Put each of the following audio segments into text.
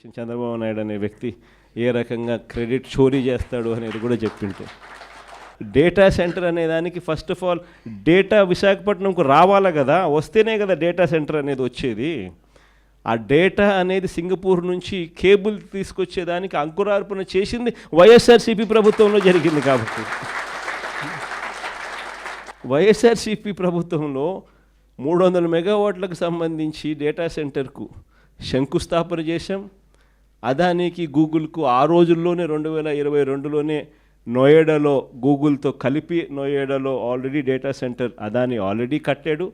చంద్రబాబు నాయుడు అనే వ్యక్తి ఏ రకంగా క్రెడిట్ చోరీ చేస్తాడు అనేది కూడా చెప్పింటే, డేటా సెంటర్ అనే దానికి ఫస్ట్ ఆఫ్ ఆల్ డేటా విశాఖపట్నంకు రావాలా కదా, వస్తేనే కదా డేటా సెంటర్ అనేది వచ్చేది. ఆ డేటా అనేది సింగపూర్ నుంచి కేబుల్ తీసుకొచ్చేదానికి అంకురార్పణ చేసింది వైఎస్ఆర్సీపీ ప్రభుత్వంలో జరిగింది. కాబట్టి వైఎస్ఆర్సీపీ ప్రభుత్వంలో 300 మెగావాట్లకు సంబంధించి డేటా సెంటర్కు శంకుస్థాపన చేశాం. అదానికి గూగుల్కు ఆ రోజుల్లోనే 2022లోనే నోయిడాలో గూగుల్తో కలిపి నోయిడాలో already data center Adani already కట్టాడు.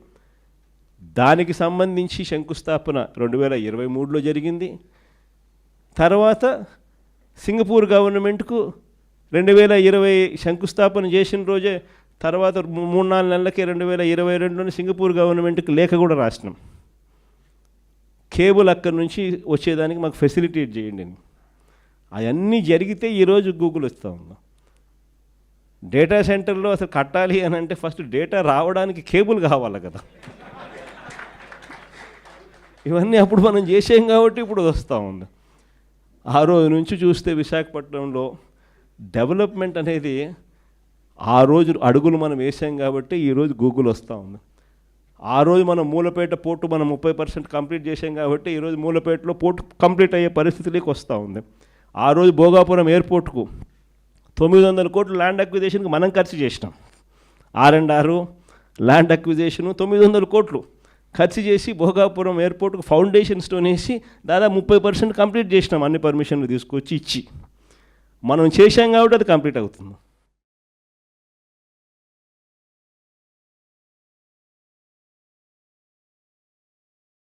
దానికి సంబంధించి శంకుస్థాపన 2023లో జరిగింది. తర్వాత సింగపూర్ గవర్నమెంట్కు 2020 శంకుస్థాపన చేసిన రోజే తర్వాత 3-4 నెలలకే 2022లోనే సింగపూర్ గవర్నమెంట్కి లేఖ కూడా రాసినాం, కేబుల్ అక్కడి నుంచి వచ్చేదానికి మాకు ఫెసిలిటేట్ చేయండి అని. అవన్నీ జరిగితే ఈరోజు గూగుల్ వస్తూ ఉందాం. డేటా సెంటర్లో అసలు కట్టాలి అని అంటే ఫస్ట్ డేటా రావడానికి కేబుల్ కావాలి కదా. ఇవన్నీ అప్పుడు మనం చేసాం కాబట్టి ఇప్పుడు వస్తూ ఉంది. ఆ రోజు నుంచి చూస్తే విశాఖపట్నంలో డెవలప్మెంట్ అనేది ఆ రోజు అడుగులు మనం వేసాం కాబట్టి ఈరోజు గూగుల్ వస్తూ ఉంది. ఆ రోజు మనం మూలపేట పోర్టు మనం 30% కంప్లీట్ చేసాం కాబట్టి ఈరోజు మూలపేటలో పోర్టు కంప్లీట్ అయ్యే పరిస్థితిలోకి వస్తూ ఉంది. ఆ రోజు భోగాపురం ఎయిర్పోర్ట్కు 900 కోట్లు ల్యాండ్ అక్విజిషన్కి మనం ఖర్చు చేసినాం. R&R ల్యాండ్ అక్విజిషను 900 కోట్లు ఖర్చు చేసి భోగాపురం ఎయిర్పోర్ట్కు ఫౌండేషన్ స్టోన్ వేసి దాదాపు 30% కంప్లీట్ చేసినాం, అన్ని పర్మిషన్లు తీసుకొచ్చి ఇచ్చి. మనం చేసాం కాబట్టి అది కంప్లీట్ అవుతుంది.